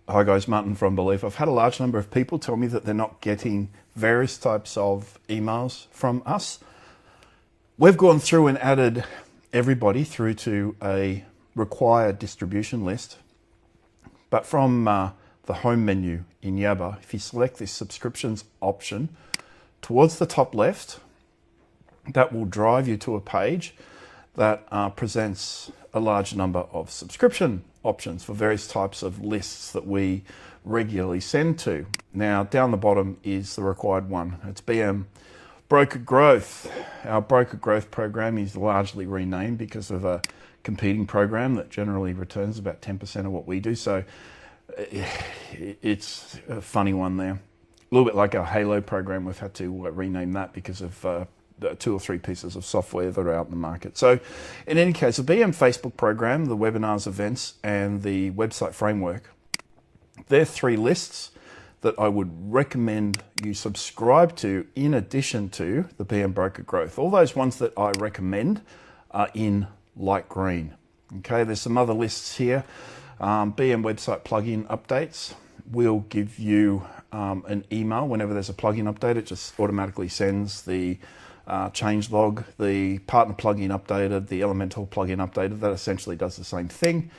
Hi guys, Martin from Belief. I've had a large number of people tell me that they're not getting various types of emails from us. We've gone through and added everybody through to a required distribution list. But from the home menu in Yabba, if you select this subscriptions option, towards the top left, that will drive you to a page that presents a large number of subscription options for various types of lists that we regularly send to. Now, down the bottom is the required one. It's BM Broker Growth. Our Broker Growth program is largely renamed because of a competing program that generally returns about 10% of what we do. So it's a funny one there. A little bit like our Halo program, we've had to rename that because of 2 or 3 pieces of software that are out in the market. So in any case, the BM Facebook program, the webinars, events, and the website framework, they're 3 lists that I would recommend you subscribe to in addition to the BM Broker Growth. All those ones that I recommend are in light green. Okay, there's some other lists here. BM website plugin updates will give you an email whenever there's a plugin update. It just automatically sends the change log, the partner plugin updated, the Elementor plugin updated. That essentially does the same thing.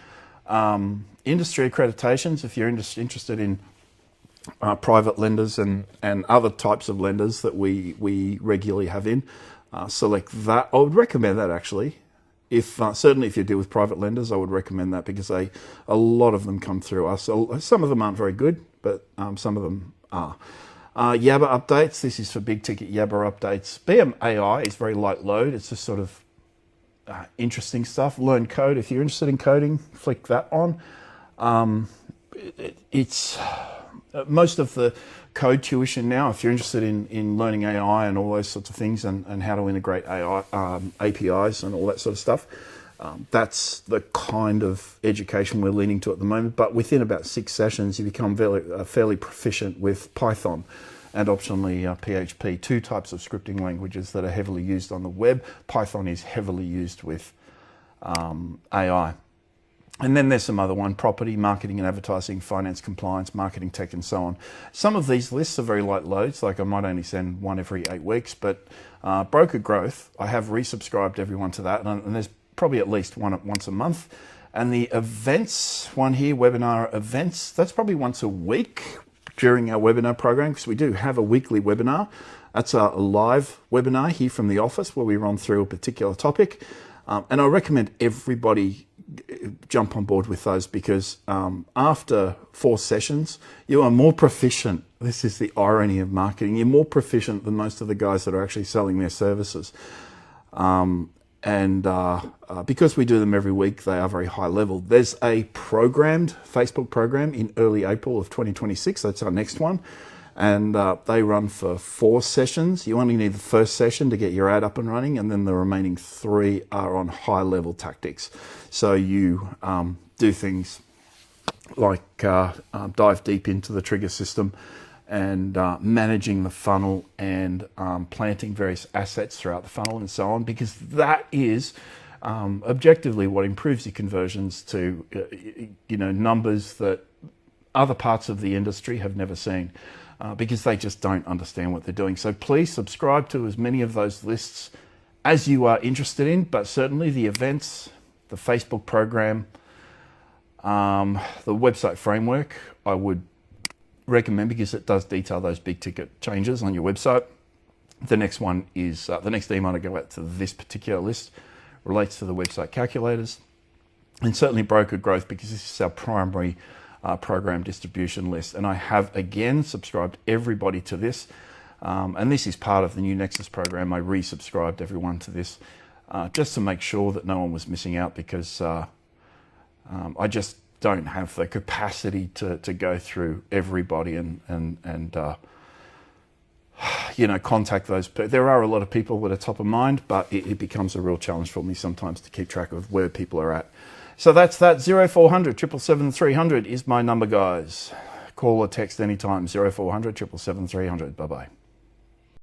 Industry accreditations, if you're interested in private lenders and other types of lenders that we regularly have in, select that. I would recommend that actually. If certainly if you deal with private lenders, I would recommend that because a lot of them come through us. Some of them aren't very good, but some of them are. Yabba updates, this is for big ticket Yabba updates. BM AI is very light load. It's just sort of interesting stuff. Learn code, if you're interested in coding, flick that on. It's most of the code tuition now, if you're interested in learning AI and all those sorts of things and how to integrate AI, APIs and all that sort of stuff, that's the kind of education we're leaning to at the moment. But within about 6 sessions, you become fairly proficient with Python and optionally PHP, 2 types of scripting languages that are heavily used on the web. Python is heavily used with AI. And then there's some other one, property, marketing and advertising, finance, compliance, marketing tech, and so on. Some of these lists are very light loads, like I might only send one every 8 weeks, but Broker Growth, I have resubscribed everyone to that, and there's probably at least one once a month. And the events one here, webinar events, that's probably once a week during our webinar program, because we do have a weekly webinar. That's a live webinar here from the office where we run through a particular topic. And I recommend everybody jump on board with those because after 4 sessions, you are more proficient. This is the irony of marketing. You're more proficient than most of the guys that are actually selling their services. Because we do them every week, they are very high level. There's a programmed Facebook program in early April of 2026. That's our next one. And they run for 4 sessions. You only need the first session to get your ad up and running, and then the remaining 3 are on high level tactics. So you do things like dive deep into the trigger system and managing the funnel and planting various assets throughout the funnel and so on, because that is objectively what improves your conversions to numbers that other parts of the industry have never seen. Because they just don't understand what they're doing. So please subscribe to as many of those lists as you are interested in, but certainly the events, the Facebook program, the website framework, I would recommend because it does detail those big ticket changes on your website. The next one is, the next email to go out to this particular list relates to the website calculators, and certainly Broker Growth because this is our primary program distribution list. And I have again subscribed everybody to this. And this is part of the new Nexus program. I resubscribed everyone to this just to make sure that no one was missing out because I just don't have the capacity to go through everybody and contact those. There are a lot of people that are top of mind, but it becomes a real challenge for me sometimes to keep track of where people are at. So that's that. 0400 777 300 is my number, guys. Call or text anytime. 0400 777 300. Bye-bye.